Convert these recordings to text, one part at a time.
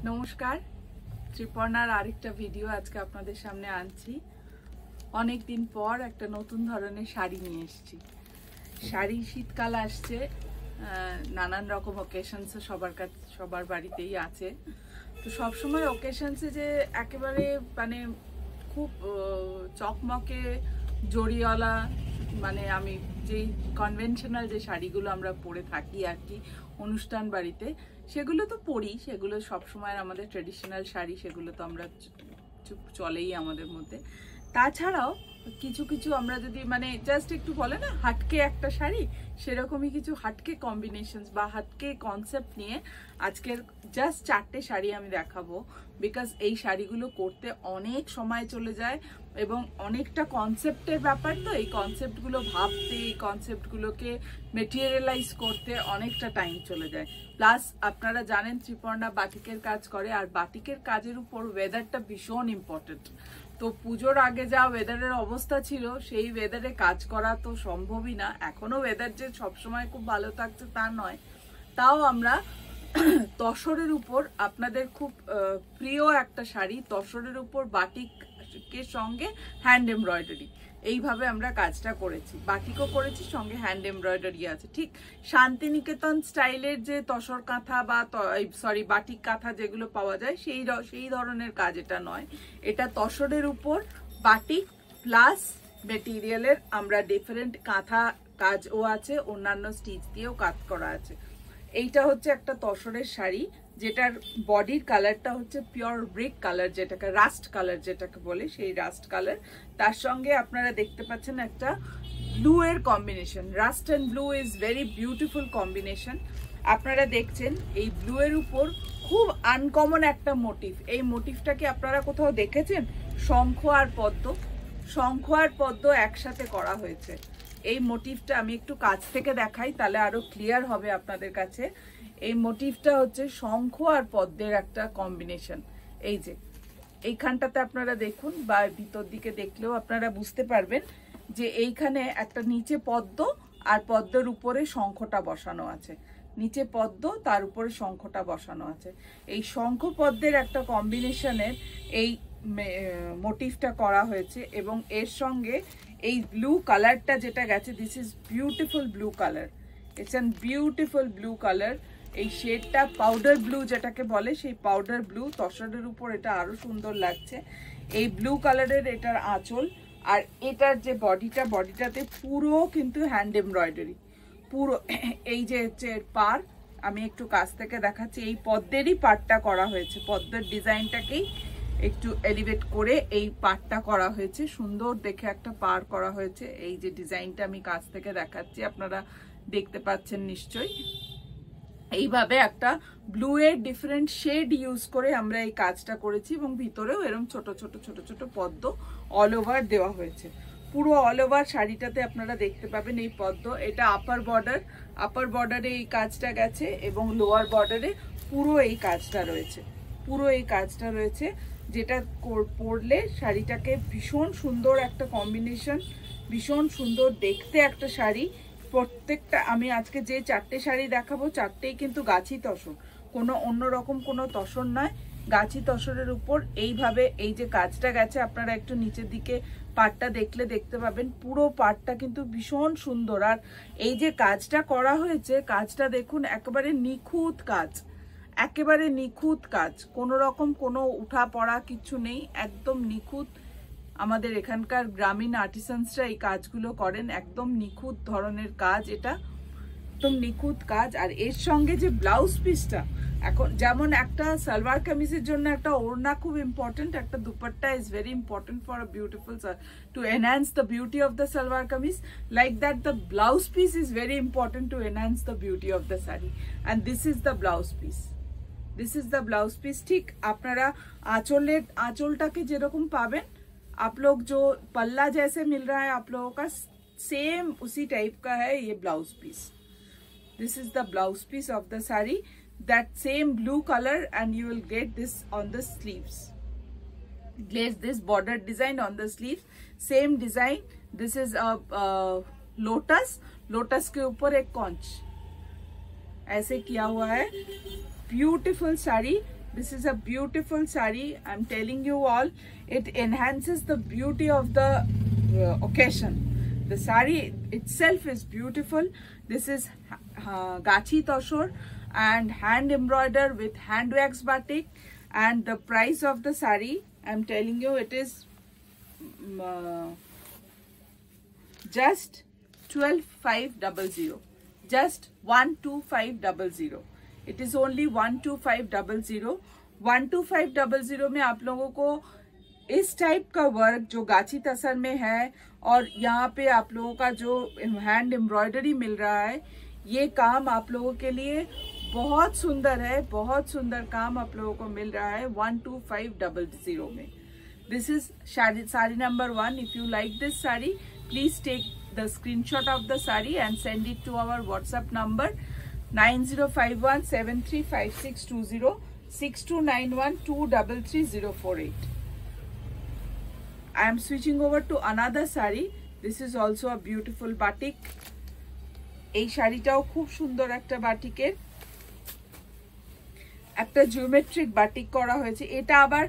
নমস্কার, ত্রিপর্ণার আরেকটা ভিডিও আজকে আপনাদের সামনে আনছি। অনেক দিন পর একটা নতুন ধরনের শাড়ি নিয়ে এসেছি। শাড়ি শীতকাল আসছে, নানান রকম ওকেশনসে সবার বাড়িতেই আছে। তো সবসময় ওকেশনসে যে একেবারে মানে খুব চকমকে জরিওয়ালা, মানে আমি যেই কনভেনশনাল যে শাড়িগুলো আমরা পরে থাকি আর কি অনুষ্ঠান বাড়িতে, সেগুলো তো পরি, সেগুলো সবসময় আমাদের ট্রেডিশনাল শাড়ি, সেগুলো তো আমরা চলেই আমাদের মধ্যে। তাছাড়াও কিছু কিছু আমরা যদি মানে জাস্ট একটু বলে না হাটকে একটা শাড়ি, সেরকমই কিছু হাটকে কম্বিনেশনস বা হাটকে কনসেপ্ট নিয়ে আজকের জাস্ট 4টে শাড়ি আমি দেখাবো। বিকজ এই শাড়িগুলো করতে অনেক সময় চলে যায় এবং অনেকটা কনসেপ্টের ব্যাপার, তো এই কনসেপ্টগুলো ভাবতে, এই কনসেপ্টগুলোকে মেটেরিয়ালাইজ করতে অনেকটা টাইম চলে যায়। প্লাস আপনারা জানেন ত্রিপর্ণা বাটিকের কাজ করে, আর বাটিকের কাজের উপর ওয়েদারটা ভীষণ ইম্পর্টেন্ট। তো পুজোর আগে যা ওয়েদারের অবস্থা ছিল, সেই ওয়েদারে কাজ করা তো সম্ভবই না। এখনো ওয়েদার যে সবসময় খুব ভালো থাকছে তা নয়, তাও আমরা তসরের উপর, আপনাদের খুব প্রিয় একটা শাড়ি, তসরের উপর বাটিকের সঙ্গে হ্যান্ড এমব্রয়ডারি, এইভাবে আমরা কাজটা করেছি। বাটিকও করেছি, সঙ্গে হ্যান্ড এমব্রয়ডারি আছে। ঠিক শান্তিনিকেতন স্টাইলের যে তসর কাঁথা বা বাটিক কাঁথা যেগুলো পাওয়া যায়, সেই ধরনের কাজ এটা নয়। এটা তসরের উপর বাটিক প্লাস মেটেরিয়ালের আমরা ডিফারেন্ট কাঁথা কাজও আছে, অন্যান্য স্টিচ দিয়েও কাজ করা আছে। এইটা হচ্ছে একটা তসরের শাড়ি, যেটার বডির কালারটা হচ্ছে পিওর ব্রিক কালার, যেটাকে রাস্ট কালার যেটাকে বলে, সেই রাস্ট কালার। তার সঙ্গে আপনারা দেখতে পাচ্ছেন একটা ব্লু এর combination. Rust and blue is very beautiful combination. আপনারা দেখছেন এই ব্লু এর উপর খুব আনকমন একটা মোটিভ। এই মোটিভটাকে আপনারা কোথাও দেখেছেন? শঙ্খ আর পদ্ম, শঙ্খ আর পদ্ম একসাথে করা হয়েছে। এই মোটিভটা আমি একটু কাছ থেকে দেখাই, তাহলে আরো ক্লিয়ার হবে আপনাদের কাছে। এই মোটিভটা হচ্ছে শঙ্খ আর পদ্মের একটা কম্বিনেশন। এই যে এইখানটাতে আপনারা দেখুন, বা ভিতর দিকে দেখলেও আপনারা বুঝতে পারবেন যে এইখানে একটা নিচে পদ্ম, আর পদ্মের উপরে শঙ্খটা বসানো আছে। নিচে পদ্ম, তার উপরে শঙ্খটা বসানো আছে। এই শঙ্খ পদ্মের একটা কম্বিনেশনের এই মোটিভটা করা হয়েছে, এবং এর সঙ্গে এই ব্লু কালারটা যেটা গেছে, this is beautiful blue colour. It's an beautiful blue colour. এই শেডটা পাউডার ব্লু যেটাকে বলে, সেই পাউডার ব্লু তসরের উপর এটা আরো সুন্দর লাগছে। এই ব্লু কালারের এটার আঁচল, আর এটার যে বডিটাতে পুরো কিন্তু হ্যান্ড এমব্রয়ডারি, পুরো। এই যে পার, আমি একটু কাছ থেকে দেখাচ্ছি, এই পদ্মেরই পাটটা করা হয়েছে, পদ্মের ডিজাইনটাকেই একটু এলিভেট করে এই পাটটা করা হয়েছে। সুন্দর দেখে একটা পার করা হয়েছে। এই যে ডিজাইনটা আমি কাছ থেকে দেখাচ্ছি, আপনারা দেখতে পাচ্ছেন নিশ্চয়ই। এইভাবে একটা ব্লু এর ডিফারেন্ট শেড ইউজ করে আমরা এই কাজটা করেছি, এবং ভিতরেও এরকম ছোট ছোট ছোট ছোট পদ্ম অল ওভার দেওয়া হয়েছে। পুরো অল ওভার শাড়িটাতে আপনারা দেখতে পাবেন এই পদ্ম। এটা আপার বর্ডারে এই কাজটা গেছে, এবং লোয়ার বর্ডারে পুরো এই কাজটা রয়েছে, যেটা পরলে শাড়িটাকে ভীষণ সুন্দর একটা কম্বিনেশন, ভীষণ সুন্দর দেখতে একটা শাড়ি। প্রত্যেকটা আমি আজকে যে 4টে শাড়ি দেখাবো, 4টেই কিন্তু গাছি তসর, কোনো অন্যরকম কোনো তসর নয়। গাছি তসরের উপর এইভাবে এই যে কাজটা গেছে, আপনারা একটু নিচের দিকে পাটটা দেখলে দেখতে পাবেন, পুরো পাটটা কিন্তু ভীষণ সুন্দর। আর এই যে কাজটা করা হয়েছে, কাজটা দেখুন, একেবারে নিখুঁত কাজ, একেবারে নিখুঁত কাজ, কোনো রকম কোনো উঠা পড়া কিছু নেই, একদম নিখুঁত। আমাদের এখানকার গ্রামীণ আর্টিসানসরা এই কাজগুলো করেন, একদম নিখুঁত ধরনের কাজ, এটা একদম নিখুঁত কাজ। আর এর সঙ্গে যে ব্লাউজ পিসটা, এখন যেমন একটা সালোয়ার কামিজের জন্য একটা ওড়না খুব ইম্পর্টেন্ট, একটা dupatta is very important for a beautiful to enhance the beauty of the salwar kameez, like that the blouse piece is very important to enhance the beauty of the sari. And this is the blouse piece, this is the blouse piece. ठीक अपनारा आंचलटाके जेरकम पाबेन, आप लोग जो पल्ला जैसे मिल रहा है आप लोगों का, सेम उसी टाइप का है ये blouse piece. This is the blouse piece of the sari, that same blue color, and you will get this on the sleeves, get this border design on the sleeves, same design। this is a lotus के ऊपर एक conch ऐसे किया हुआ है। Beautiful sari, This is a beautiful sari. I'm telling you all, it enhances the beauty of the occasion. The sari itself is beautiful. This is gachi toshor and hand embroidered with hand wax batik, and the price of the sari, I'm telling you, it is just 12,500. Just 12500. It is only 12500. 12500 में आप लोगों को इस type का work जो गाची तसर में है और यहाँ पे आप लोगों का जो हैंड एम्ब्रॉयडरी मिल रहा है, ये काम आप लोगों के लिए बहुत सुंदर है, बहुत सुंदर काम आप लोगों को मिल रहा है 12500 में. This is sari number 1. If you like this sari, please take the screenshot of the sari and send it to our WhatsApp number 9051735620 6291233048. I am switching over to another sari. This is also a beautiful batik. এই শাড়িটাও খুব সুন্দর একটা বাটিকের, একটা geometric batik করা হয়েছে. এটা আবার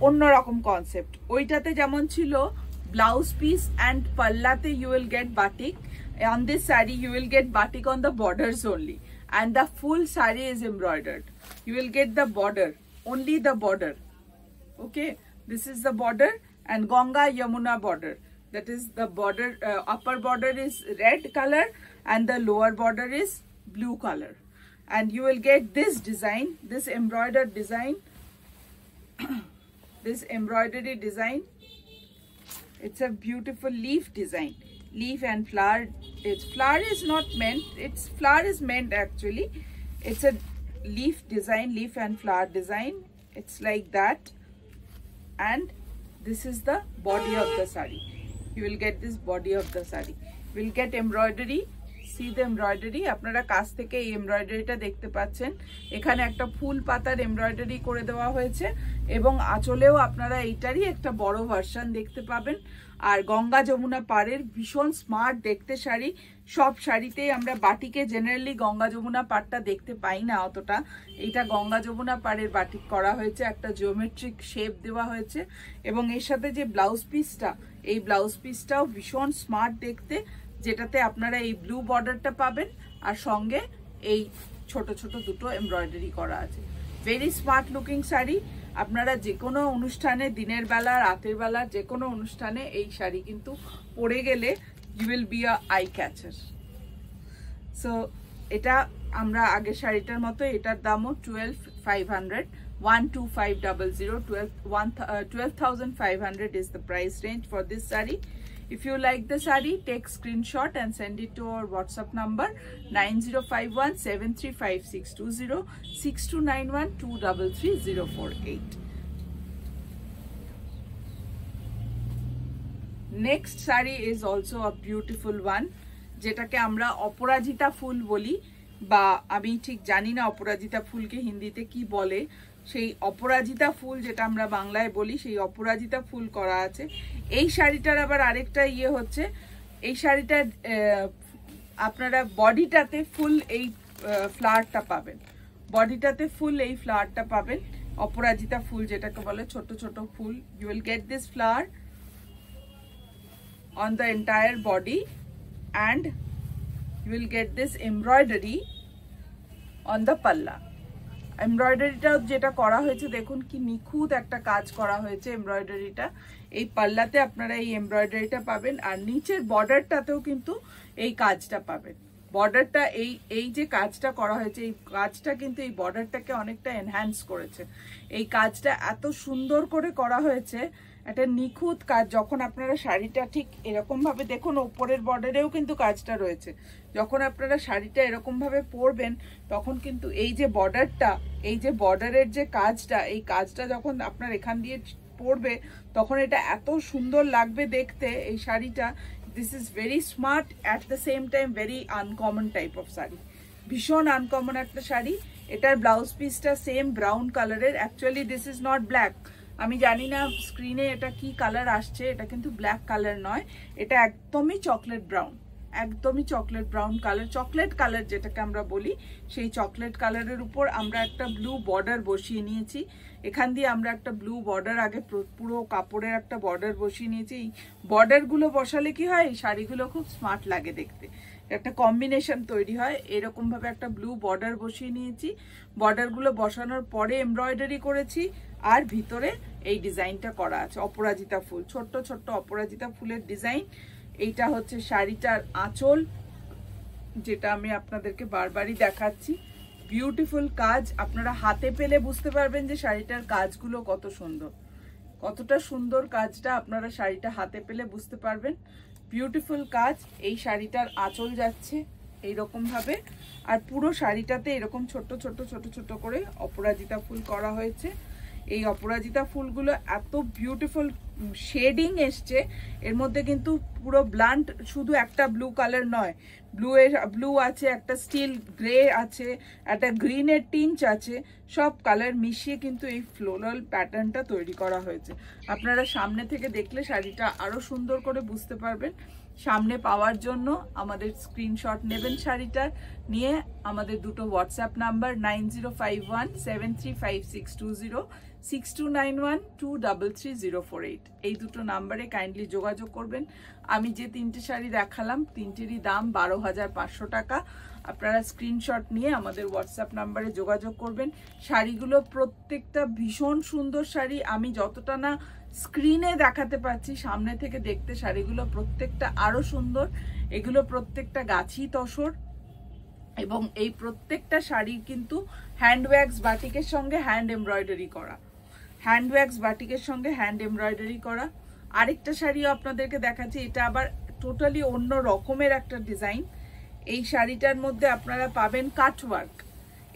অন্যরকম কনসেপ্ট. ওইটাতে যেমন ছিল ব্লাউজ পিস অ্যান্ড পাল্লাতে you will get batik. On this saree you will get batik on the borders only, and the full saree is embroidered. You will get the border, only the border. Okay, this is the border and Ganga Yamuna border. That is the border. Upper border is red color and the lower border is blue color. And you will get this design, this embroidered design. This embroidery design. It's a beautiful leaf design. Leaf and flower. Its flower is not meant. Its flower is meant actually. It's a leaf design, leaf and flower design. It's like that. And this is the body of the saree. You will get this body of the saree. You will get embroidery. See the embroidery. আপনারা কাছ থেকে এই এমব্রয়ডারিটা দেখতে পাচ্ছেন. এখানে একটা ফুল পাতার embroidery করে দেওয়া হয়েছে এবং আঁচলেও আপনারা এইটারই একটা বড় ভার্সন দেখতে পাবেন. আর গঙ্গা যমুনা পাড়ের ভীষণ স্মার্ট দেখতে শাড়ি. সব শাড়িতেই আমরা বাটিকে জেনারেলি গঙ্গা যমুনা পাড়টা দেখতে পাই না অতটা. এইটা গঙ্গা যমুনা পাড়ের বাটিক করা হয়েছে, একটা জিওমেট্রিক শেপ দেওয়া হয়েছে এবং এর সাথে যে ব্লাউজ পিসটা, এই ব্লাউজ পিসটাও ভীষণ স্মার্ট দেখতে, যেটাতে আপনারা এই ব্লু বর্ডারটা পাবেন আর সঙ্গে এই ছোট ছোট দুটো এমব্রয়ডারি করা আছে. Very smart looking sari. আপনারা যে কোনো অনুষ্ঠানে, দিনের বেলা, রাতের বেলা, যে কোনো অনুষ্ঠানে এই শাড়ি কিন্তু পরে গেলে you will be a eye catcher. So এটা আমরা আগের শাড়িটার মতো, এটার দামও 12,500. 12500. 12,500 is the price range for this saree. If you like the saree, take screenshot and send it to our WhatsApp number 9051735620 6291233048. Next saree is also a beautiful one, যেটাকে আমরা অপরাজিতা ফুল বলি, বা আমি ঠিক জানি না অপরাজিতা ফুলকে হিন্দিতে কি বলে. সেই অপরাজিতা ফুল যেটা আমরা বাংলায় বলি, সেই অপরাজিতা ফুল করা আছে. এই শাড়িটার আবার আরেকটা ইয়ে হচ্ছে, এই শাড়িটার আপনারা বডিটাতে ফুল এই ফ্লাওয়ারটা পাবেন, বডিটাতে ফুল এই ফ্লাওয়ারটা পাবেন, অপরাজিতা ফুল যেটাকে বলে, ছোট ছোট ফুল. You will get this flower on the entire body and you will get this embroidery on the palla. এমব্রয়ডারিটা যেটা করা হয়েছে দেখুন কি নিখুঁত একটা কাজ করা হয়েছে এমব্রয়ডারিটা. এই পাল্লাতে আপনারা এই এমব্রয়ডারিটা পাবেন আর নিচের বর্ডারটাতেও কিন্তু এই কাজটা পাবেন. বর্ডারটা এই যে কাজটা করা হয়েছে, এই কাজটা কিন্তু এই বর্ডারটাকে অনেকটা এনহ্যান্স করেছে. এই কাজটা এত সুন্দর করে করা হয়েছে, একটা নিখুঁত কাজ. যখন আপনারা শাড়িটা ঠিক এরকম ভাবে দেখুন, ওপরের বর্ডারেও কিন্তু কাজটা রয়েছে. যখন আপনারা শাড়িটা এরকম ভাবে পরবেন তখন কিন্তু এই যে বর্ডারটা, এই যে বর্ডারের যে কাজটা, এই কাজটা যখন আপনার এখান দিয়ে পরবে তখন এটা এত সুন্দর লাগবে দেখতে এই শাড়িটা. This is very smart, at the same time very uncommon type of sari. ভীষণ আনকমন একটা শাড়ি. এটার ব্লাউজ পিসটা সেম ব্রাউন কালারের. Actually this is not black. আমি জানি না স্ক্রিনে এটা কি কালার আসছে, এটা কিন্তু ব্ল্যাক কালার নয়, এটা একদমই চকলেট ব্রাউন, একদমই chocolate brown colour, chocolate colour যেটাকে আমরা বলি, সেই চকলেট কালারের উপর আমরা একটা ব্লু বর্ডার বসিয়ে নিয়েছি। এখান দিয়ে আমরা একটা ব্লু বর্ডার, আগে পুরো কাপড়ের একটা বর্ডার বসিয়ে নিয়েছি। এই বর্ডারগুলো বসালে কি হয়, এই শাড়িগুলো খুব স্মার্ট লাগে দেখতে, একটা কম্বিনেশন তৈরি হয়। এরকম ভাবে একটা ব্লু বর্ডার বসিয়ে নিয়েছি। বর্ডারগুলো বসানোর পরে এমব্রয়ডারি করেছি, আর ভিতরে এই ডিজাইনটা করা আছে অপরাজিতা ফুল, ছোট্ট ছোট্ট অপরাজিতা ফুলের ডিজাইন। এইটা হচ্ছে শাড়িটার আঁচল, যেটা আমি আপনাদেরকে বারবারই দেখাচ্ছি। বিউটিফুল কাজ, আপনারা হাতে পেলে বুঝতে পারবেন যে শাড়িটার কাজগুলো কত সুন্দর, কতটা সুন্দর কাজটা আপনারা শাড়িটা হাতে পেলে বুঝতে পারবেন। বিউটিফুল কাজ। এই শাড়িটার আঁচল যাচ্ছে এইরকম ভাবে, আর পুরো শাড়িটাতে এরকম ছোট ছোট ছোট ছোট করে অপরাজিতা ফুল করা হয়েছে। এই অপরাজিতা ফুলগুলো এত বিউটিফুল শেডিং এসছে, এর মধ্যে কিন্তু পুরো ব্লান্ট, শুধু একটা ব্লু কালার নয়, ব্লু আছে, একটা স্টিল গ্রে আছে, একটা গ্রিনের টিঞ্চ আছে, সব কালার মিশিয়ে কিন্তু এই ফ্লোরাল প্যাটার্নটা তৈরি করা হয়েছে। আপনারা সামনে থেকে দেখলে শাড়িটা আরো সুন্দর করে বুঝতে পারবেন। সামনে পাওয়ার জন্য আমাদের স্ক্রিনশট নেবেন শাড়িটার, নিয়ে আমাদের দুটো হোয়াটসঅ্যাপ নাম্বার 9051735620, 6291233048, এই দুটো নাম্বারে কাইন্ডলি যোগাযোগ করবেন। আমি যে তিনটে শাড়ি দেখালাম, তিনটেরই দাম 12,500 টাকা। আপনারা স্ক্রিনশট নিয়ে আমাদের হোয়াটসঅ্যাপ নাম্বারে যোগাযোগ করবেন। শাড়িগুলো প্রত্যেকটা ভীষণ সুন্দর শাড়ি, আমি যতটা না স্ক্রিনে দেখাতে পাচ্ছি, সামনে থেকে দেখতে শাড়িগুলো প্রত্যেকটা আরো সুন্দর। এগুলো প্রত্যেকটা গাছি তসর, এবং এই প্রত্যেকটা শাড়ি কিন্তু হ্যান্ডওয়াক্স বাটিকের সঙ্গে হ্যান্ড এমব্রয়ডারি করা, হ্যান্ডওয়াক্স বাটিকের সঙ্গে হ্যান্ড এমব্রয়ডারি করা। আরেকটা শাড়িও আপনাদেরকে দেখাচ্ছি, এটা আবার টোটালি অন্য রকমের একটা ডিজাইন। এই শাড়িটার মধ্যে আপনারা পাবেন কাটওয়ার্ক,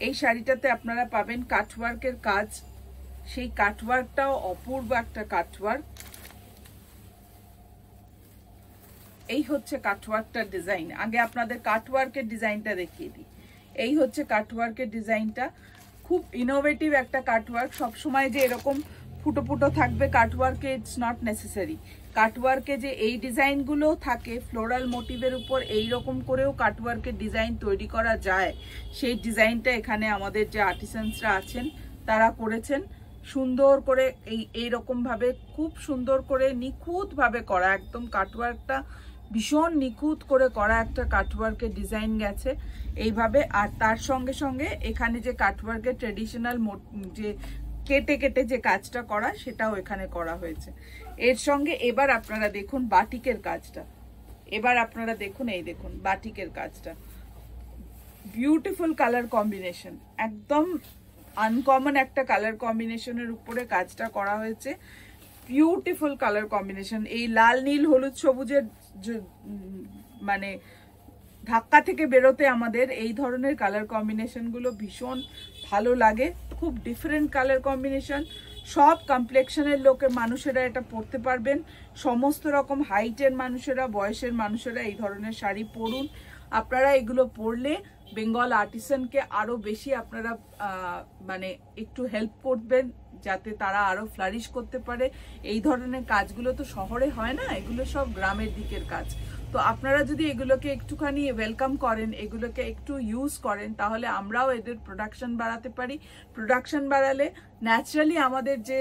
এই শাড়িটাতে আপনারা পাবেন কাটওয়ার্কের কাজ, সেই কাটওয়ার্কটাও অপূর্ব একটা কাটওয়ার্ক। এই হচ্ছে কাটওয়ার্কটার ডিজাইন। আগে আপনাদের কাটওয়ার্কের ডিজাইনটা দেখিয়ে দিই। এই হচ্ছে কাটওয়ার্কের ডিজাইনটা, খুব ইনোভেটিভ একটা কাটওয়ার্ক। সবসময় যে এরকম ফুটো ফুটো থাকবে কাটওয়ার্কে, ইটস নট নেসেসারি। কাটওয়ার্কে যে এই ডিজাইনগুলো থাকে ফ্লোরাল মোটিভের উপর, এই রকম করেও কাটওয়ার্কের ডিজাইন তৈরি করা যায়। সেই ডিজাইনটা এখানে আমাদের যে আর্টিসানসরা আছেন তারা করেছেন সুন্দর করে, এইরকম ভাবে খুব সুন্দর করে নিখুঁত ভাবে করা, একদম কাটওয়ার্কটা ভীষণ নিখুঁত করে করা একটা কাটওয়ার্কের ডিজাইন গেছে এইভাবে। আর তার সঙ্গে সঙ্গে এখানে যে কাটওয়ার্কের ট্রেডিশনাল যে কেটে কেটে যে কাজটা করা, সেটাও এখানে করা হয়েছে। এর সঙ্গে এবার আপনারা দেখুন বাটিকের কাজটা, এবার আপনারা দেখুন, এই দেখুন বাটিকের কাজটা, বিউটিফুল কালার কম্বিনেশন, একদম আনকমন একটা কালার কম্বিনেশনের উপরে কাজটা করা হয়েছে। বিউটিফুল কালার কম্বিনেশন, এই লাল নীল হলুদ সবুজের মানে ধাক্কা থেকে বেরোতে আমাদের এই ধরনের কালার কম্বিনেশনগুলো ভীষণ ভালো লাগে। খুব ডিফারেন্ট কালার কম্বিনেশন, সব কমপ্লেক্সনের লোকের মানুষেরা এটা পরতে পারবেন, সমস্ত রকম হাইটের মানুষেরা, বয়সের মানুষেরা এই ধরনের শাড়ি পরুন। আপনারা এগুলো পরলে বেঙ্গল আর্টিসানকে আরো বেশি আপনারা মানে একটু হেল্প করবেন, যাতে তারা আরো ফ্লারিশ করতে পারে। এই ধরনের কাজগুলো তো শহরে হয় না, এগুলো সব গ্রামের দিকের কাজ। তো আপনারা যদি এগুলোকে একটুখানি ওয়েলকাম করেন, এগুলোকে একটু ইউজ করেন, তাহলে আমরাও এদের প্রোডাকশন বাড়াতে পারি। প্রোডাকশন বাড়ালে ন্যাচারালি আমাদের যে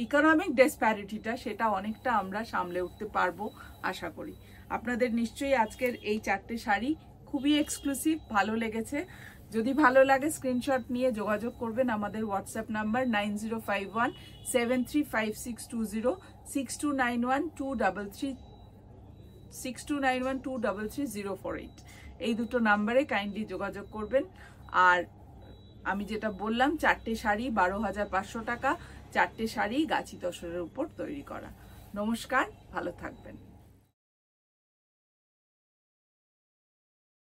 ইকোনমিক ডেসপ্যারিটিটা, সেটা অনেকটা আমরা সামলে উঠতে পারবো আশা করি। আপনাদের নিশ্চয়ই আজকের এই চারটে শাড়ি খুবই এক্সক্লুসিভ, ভালো লেগেছে। যদি ভালো লাগে স্ক্রিনশট নিয়ে যোগাযোগ করবেন আমাদের হোয়াটসঅ্যাপ নাম্বার 9051735620, 6291233048, এই দুটো নাম্বারে কাইন্ডলি যোগাযোগ করবেন। আর আমি যেটা বললাম, চারটে শাড়ি 12,500 টাকা, চারটে শাড়ি গাছি তসরের উপর তৈরি করা। নমস্কার, ভালো থাকবেন।